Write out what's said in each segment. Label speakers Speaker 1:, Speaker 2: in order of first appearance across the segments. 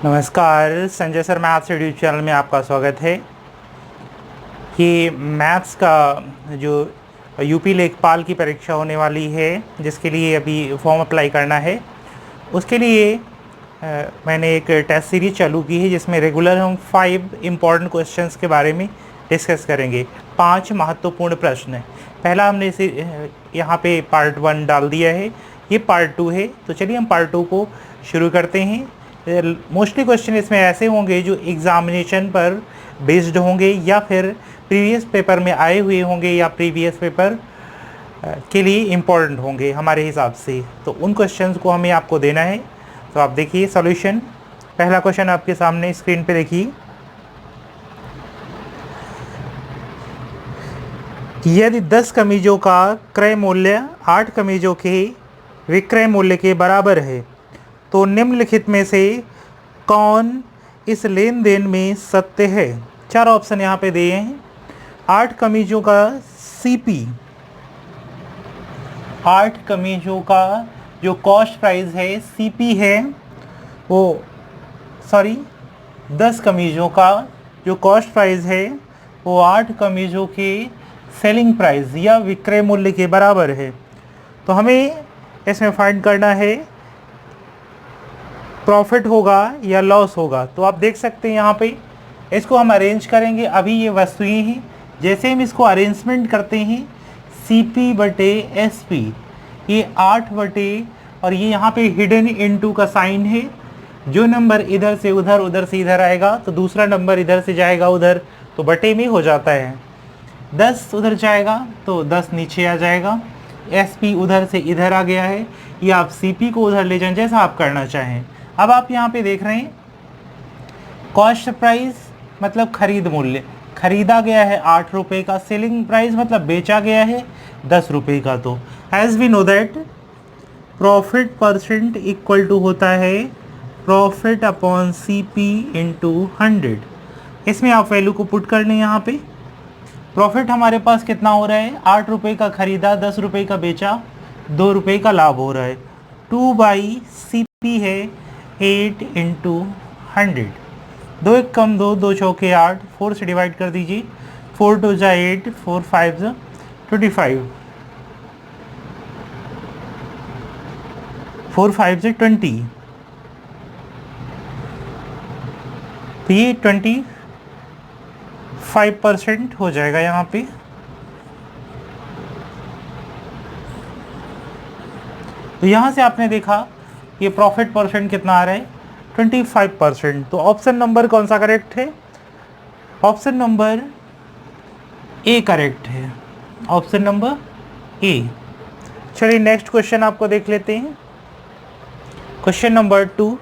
Speaker 1: नमस्कार, Sanjay sir maths YouTube channel में आपका स्वागत है। कि मैथ्स का जो यूपी लेखपाल की परीक्षा होने वाली है, जिसके लिए अभी फॉर्म अप्लाई करना है, उसके लिए मैंने एक टेस्ट सीरीज चालू की है, जिसमें रेगुलर हम 5 इम्पॉर्टेंट क्वेश्चंस के बारे में डिस्कस करेंगे। 5 महत्वपूर्ण प्रश्न है। पहला हमने इसे यहाँ पे पार्ट 1 डाल दिया है, ये पार्ट 2 है। तो चलिए हम पार्ट 2 को शुरू करते हैं। मोस्टली क्वेश्चन इसमें ऐसे होंगे जो एग्जामिनेशन पर बेस्ड होंगे या फिर प्रीवियस पेपर में आए हुए होंगे या प्रीवियस पेपर के लिए इम्पोर्टेंट होंगे हमारे हिसाब से। तो उन क्वेश्चंस को हमें आपको देना है। तो आप देखिए सॉल्यूशन। पहला क्वेश्चन आपके सामने स्क्रीन पे देखिए। यदि 10 कमीजों का क्रय मूल्य 8 कमीजों के विक्रय मूल्य के बराबर है, तो निम्नलिखित में से कौन इस लेन देन में सत्य है? 4 ऑप्शन यहाँ पे दिए हैं। 8 कमीजों का सीपी, 8 कमीजों का जो कॉस्ट प्राइस है सीपी है, वो 10 कमीजों का जो कॉस्ट प्राइस है वो 8 कमीजों के सेलिंग प्राइस या विक्रय मूल्य के बराबर है। तो हमें इसमें फाइंड करना है प्रॉफिट होगा या लॉस होगा। तो आप देख सकते हैं यहाँ पे इसको हम अरेंज करेंगे। अभी ये वस्तुएं हैं, जैसे हम इसको अरेंजमेंट करते हैं CP बटे SP, ये 8 बटे और ये यहाँ पे हिडन इनटू का साइन है। जो नंबर इधर से उधर, उधर से इधर आएगा तो दूसरा नंबर इधर से जाएगा उधर, तो बटे में हो जाता है। 10 उधर जाएगा तो 10 नीचे आ जाएगा। SP उधर से इधर आ गया है, या आप CP को उधर ले जाएं, जैसा आप करना चाहें। अब आप यहाँ पे देख रहे हैं कॉस्ट प्राइस मतलब खरीद मूल्य, खरीदा गया है 8 रुपये का। सेलिंग प्राइस मतलब बेचा गया है 10 रुपये का। तो as we know that profit percent equal to होता है प्रॉफिट अपॉन CP इंटू 100। इसमें आप वैल्यू को पुट कर लें। यहाँ पे प्रॉफिट हमारे पास कितना हो रहा है, 8 रुपये का खरीदा, 10 रुपये का बेचा, 2 रुपये का लाभ हो रहा है। 2/CP है 8 इंटू 100। 2 एक कम 2, 2 चौके 8, 4 से डिवाइड कर दीजिए। 4 2 जा 8, 4 5 जा 25, 4 5 से 20। तो ये 25% हो जाएगा यहाँ पे। तो यहाँ से आपने देखा ये प्रॉफिट परसेंट कितना आ रहा है, 25%। तो ऑप्शन नंबर कौन सा करेक्ट है? ऑप्शन नंबर ए करेक्ट है, ऑप्शन नंबर ए। चलिए नेक्स्ट क्वेश्चन आपको देख लेते हैं। Question number 2।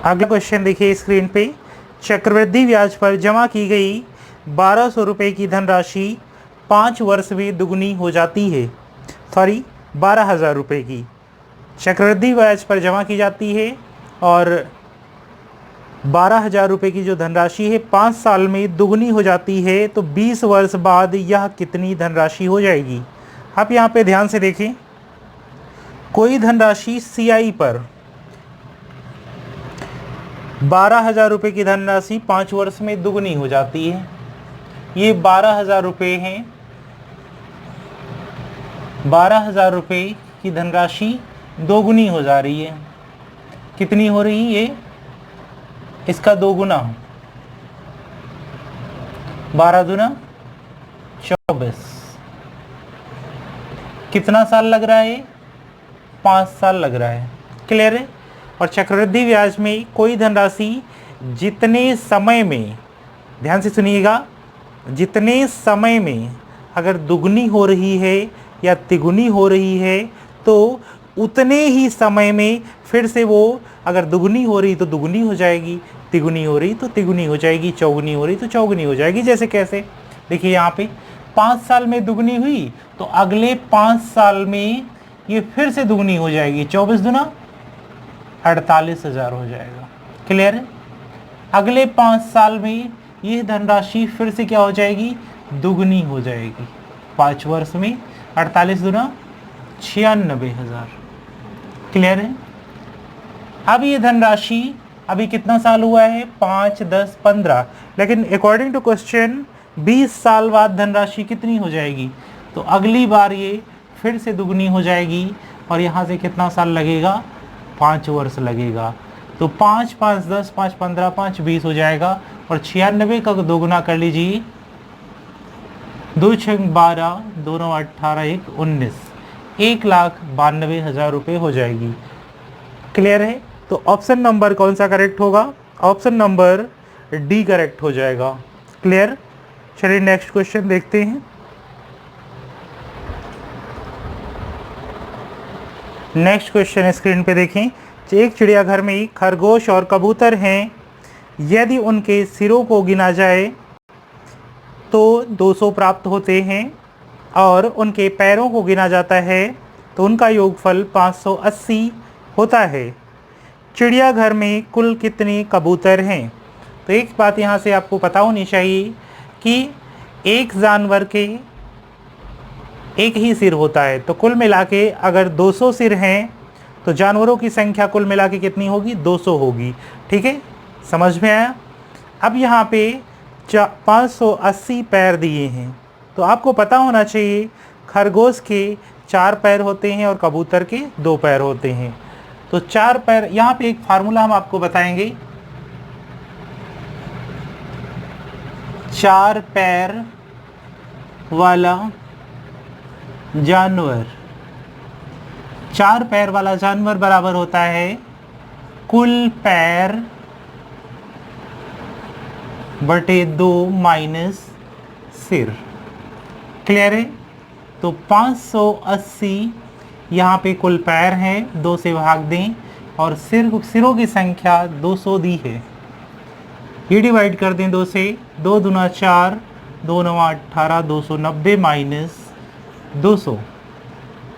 Speaker 1: अगला क्वेश्चन देखिए स्क्रीन पे। चक्रवृद्धि ब्याज पर जमा की गई 1200 रुपये की धनराशि 5 वर्ष में दुगनी हो जाती है। 12,000 रुपये की चक्रवृद्धि ब्याज पर जमा की जाती है और 12,000 रुपये की जो धनराशि है 5 साल में दुगनी हो जाती है। तो 20 वर्ष बाद यह कितनी धनराशि हो जाएगी? आप यहाँ पे ध्यान से देखें। कोई धनराशि CI पर 12,000 रुपये की धनराशि 5 वर्ष में दुगनी हो जाती है। ये 12,000 रुपये हैं। 12,000 रुपये की धनराशि दोगुनी हो जा रही है। कितनी हो रही है ये? इसका दोगुना, 12 दूना 24। कितना साल लग रहा है? 5 साल लग रहा है। क्लियर है? और चक्रवृद्धि ब्याज में कोई धनराशि जितने समय में, ध्यान से सुनिएगा, जितने समय में अगर दुगनी हो रही है या तिगुनी हो रही है तो उतने ही समय में फिर से वो, अगर दुगनी हो रही तो दुगनी हो जाएगी, तिगुनी हो रही तो तिगुनी हो जाएगी, चौगुनी हो रही तो चौगुनी हो जाएगी। जैसे कैसे? देखिए यहाँ पे 5 साल में दुगनी हुई तो अगले 5 साल में ये फिर से दुगनी हो जाएगी। 24 दूना 48,000 हो जाएगा। क्लियर है? अगले 5 साल में ये धनराशि फिर से क्या हो जाएगी? दुगनी हो जाएगी। 5 वर्ष में 48 दूना 96,000। क्लियर है। अब ये धनराशि अभी कितना साल हुआ है, 5, 10, 15, लेकिन अकॉर्डिंग टू क्वेश्चन 20 साल बाद धनराशि कितनी हो जाएगी, तो अगली बार ये फिर से दुगनी हो जाएगी और यहाँ से कितना साल लगेगा, 5 वर्ष लगेगा। तो 5, 5, 10, 5, 15, 5, 20 हो जाएगा और 96 का दोगुना कर लीजिए, 2 छंग 12, 2 9 18, 1 19, 1,92,000 रुपये हो जाएगी। क्लियर है। तो ऑप्शन नंबर कौन सा करेक्ट होगा, ऑप्शन नंबर डी करेक्ट हो जाएगा। क्लियर। चलिए नेक्स्ट क्वेश्चन देखते हैं। नेक्स्ट क्वेश्चन स्क्रीन पे देखें। एक चिड़ियाघर में खरगोश और कबूतर हैं, यदि उनके सिरों को गिना जाए तो 200 प्राप्त होते हैं और उनके पैरों को गिना जाता है तो उनका योगफल 580 होता है। चिड़ियाघर में कुल कितने कबूतर हैं। तो एक बात यहाँ से आपको पता होनी चाहिए कि एक जानवर के एक ही सिर होता है, तो कुल मिला के अगर 200 सिर हैं तो जानवरों की संख्या कुल मिला के कितनी होगी, 200 होगी। ठीक है, समझ में आया। अब यहाँ पे 580 पैर दिए हैं, तो आपको पता होना चाहिए खरगोश के 4 पैर होते हैं और कबूतर के 2 पैर होते हैं। तो 4 पैर, यहाँ पे एक फार्मूला हम आपको बताएंगे। 4 पैर वाला जानवर, 4 पैर वाला जानवर बराबर होता है कुल पैर बटे 2 माइनस सिर। क्लियर है। तो 580 यहाँ पे कुल पैर हैं, 2 से भाग दें और सिरों की संख्या 200 दी है, ये डिवाइड कर दें 2 से, 2 दूना 4, 2 9 18, 290 माइनस 200,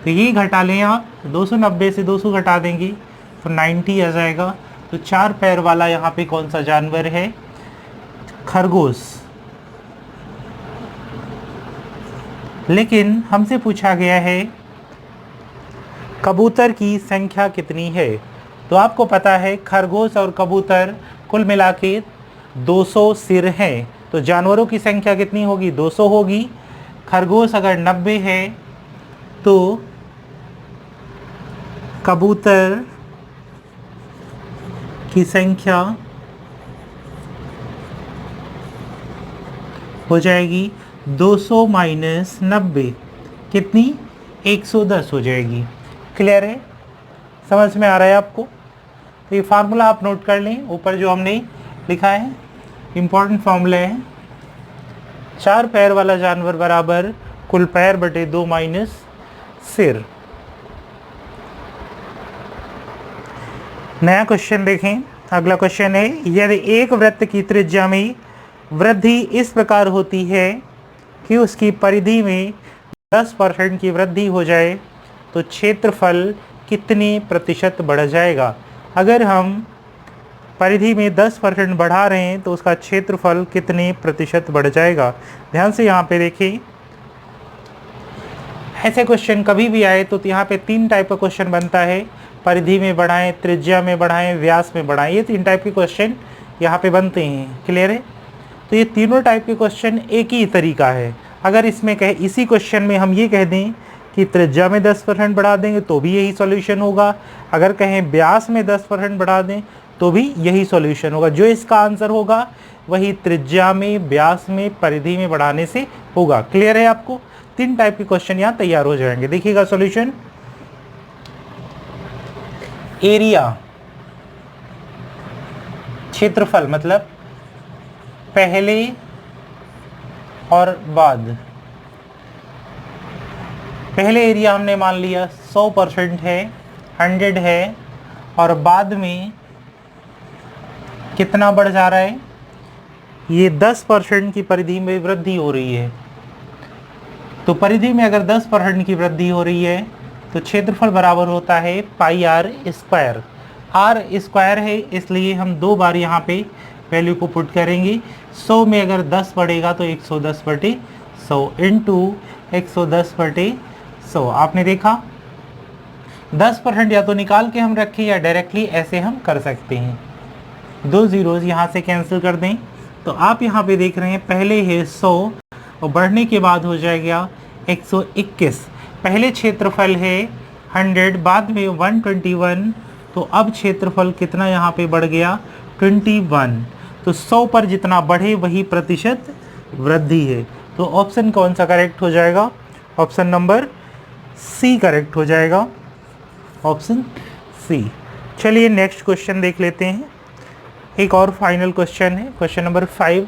Speaker 1: तो ये घटा लें आप, 290 से 200 घटा देंगे तो 90 आ जाएगा। तो 4 पैर वाला यहाँ पे कौन सा जानवर है, खरगोश। लेकिन हमसे पूछा गया है कबूतर की संख्या कितनी है। तो आपको पता है खरगोश और कबूतर कुल मिला के 200 सिर हैं, तो जानवरों की संख्या कितनी होगी, 200 होगी। खरगोश अगर 90 है तो कबूतर की संख्या हो जाएगी 200 माइनस 90, कितनी, 110 हो जाएगी। क्लियर है, समझ में आ रहा है आपको। तो ये फार्मूला आप नोट कर लें, ऊपर जो हमने लिखा है इम्पॉर्टेंट फार्मूला है। 4 पैर वाला जानवर बराबर कुल पैर बटे 2 माइनस सिर। नया क्वेश्चन देखें। अगला क्वेश्चन है, यदि एक वृत्त की त्रिज्या में वृद्धि इस प्रकार होती है कि उसकी परिधि में 10% की वृद्धि हो जाए तो क्षेत्रफल कितने प्रतिशत बढ़ जाएगा। अगर हम परिधि में 10% बढ़ा रहे हैं तो उसका क्षेत्रफल कितने प्रतिशत बढ़ जाएगा। ध्यान से यहाँ पे देखें, ऐसे क्वेश्चन कभी भी आए तो यहाँ पे 3 टाइप का क्वेश्चन बनता है, परिधि में बढ़ाएं, त्रिज्या में बढ़ाएं, व्यास में बढ़ाएं, ये 3 टाइप के क्वेश्चन यहाँ पे बनते हैं। क्लियर है। तो ये तीनों टाइप के क्वेश्चन एक ही तरीका है। अगर इसमें कहे, इसी क्वेश्चन में हम ये कह दें कि त्रिज्या में 10% बढ़ा देंगे तो भी यही सॉल्यूशन होगा, अगर कहें व्यास में 10% बढ़ा दें तो भी यही सॉल्यूशन होगा। जो इसका आंसर होगा वही त्रिज्या में, व्यास में, परिधि में बढ़ाने से होगा। क्लियर है आपको। 3 टाइप के क्वेश्चन यहाँ तैयार हो जाएंगे। देखिएगा सॉल्यूशन, एरिया क्षेत्रफल मतलब पहले और बाद। पहले एरिया हमने मान लिया 100% है, 100 है, और बाद में कितना बढ़ जा रहा है, ये 10% की परिधि में वृद्धि हो रही है। तो परिधि में अगर 10% की वृद्धि हो रही है तो क्षेत्रफल बराबर होता है पाई आर स्क्वायर। आर स्क्वायर है इसलिए हम 2 बार यहाँ पे वैल्यू को पुट करेंगे। 100 में अगर 10 बढ़ेगा तो 110/100 इंटू 110/100। आपने देखा 10% या तो निकाल के हम रखें या डायरेक्टली ऐसे हम कर सकते हैं। 2 ज़ीरोज़ यहाँ से कैंसिल कर दें तो आप यहाँ पे देख रहे हैं पहले है 100 और बढ़ने के बाद हो जाएगा 121। पहले क्षेत्रफल है 100, बाद में 121, तो अब क्षेत्रफल कितना यहाँ पे बढ़ गया 21। तो 100 पर जितना बढ़े वही प्रतिशत वृद्धि है। तो ऑप्शन कौन सा करेक्ट हो जाएगा? ऑप्शन नंबर सी करेक्ट हो जाएगा, ऑप्शन सी। चलिए नेक्स्ट क्वेश्चन देख लेते हैं। एक और फाइनल क्वेश्चन है, क्वेश्चन नंबर 5।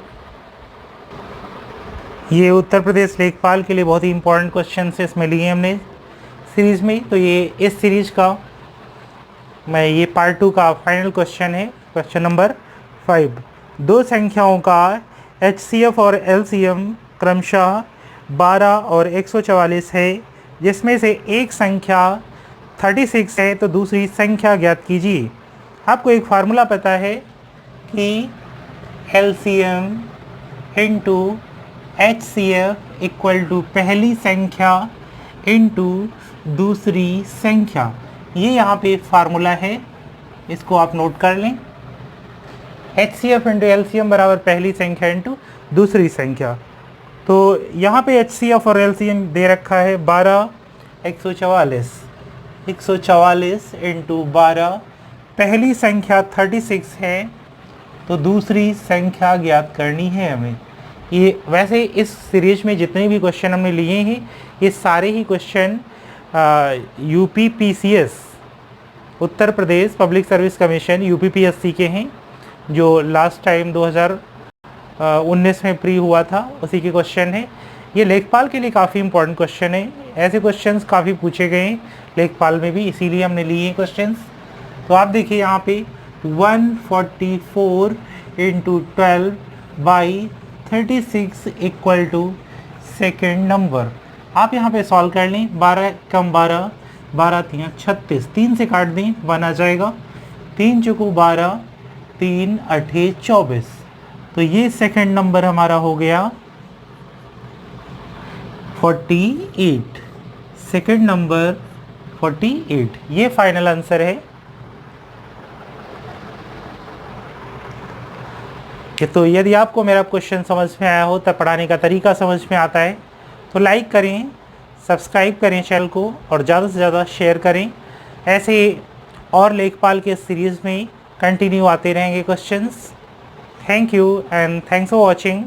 Speaker 1: ये उत्तर प्रदेश लेखपाल के लिए बहुत ही इंपॉर्टेंट क्वेश्चन है, इसमें लिए हमने सीरीज़ में। तो ये इस सीरीज़ का ये पार्ट 2 का फाइनल क्वेश्चन है, क्वेश्चन नंबर 5। दो संख्याओं का HCF और LCM क्रमशः 12 और 144 है, जिसमें से एक संख्या 36 है तो दूसरी संख्या ज्ञात कीजिए। आपको एक फार्मूला पता है कि LCM into HCF equal to पहली संख्या इंटू दूसरी संख्या। ये यहाँ पे फार्मूला है, इसको आप नोट कर लें। HCF इंटू LCM बराबर पहली संख्या इंटू दूसरी संख्या। तो यहाँ पे HCF और LCM दे रखा है 12 144, 144 इंटू 12। पहली संख्या 36 है तो दूसरी संख्या ज्ञात करनी है हमें। ये वैसे इस सीरीज में जितने भी क्वेश्चन हमने लिए हैं ये सारे ही question UPPCS Uttar Pradesh public service commission UPPSC के हैं, जो लास्ट टाइम 2019 में प्री हुआ था, उसी के क्वेश्चन है। ये लेखपाल के लिए काफ़ी इंपॉर्टेंट क्वेश्चन है, ऐसे क्वेश्चंस काफ़ी पूछे गए हैं लेखपाल में भी, इसीलिए हमने लिए हैं क्वेश्चंस। तो आप देखिए यहाँ पे 144 into 12 by 36 equal to second number. आप यहाँ पे सॉल्व कर लें। 12 कम 12, 12 3 36, 3 से काट दें 1 आ जाएगा। 3 चौको 12, 3 8 24। तो ये सेकेंड नंबर हमारा हो गया 48, सेकेंड नंबर 48, ये फाइनल आंसर है। तो यदि आपको मेरा क्वेश्चन समझ में आया हो, तब पढ़ाने का तरीका समझ में आता है तो लाइक करें, सब्सक्राइब करें चैनल को और ज़्यादा से ज़्यादा शेयर करें। ऐसे और लेखपाल के सीरीज़ में कंटिन्यू आते रहेंगे questions. Thank you and thanks for watching.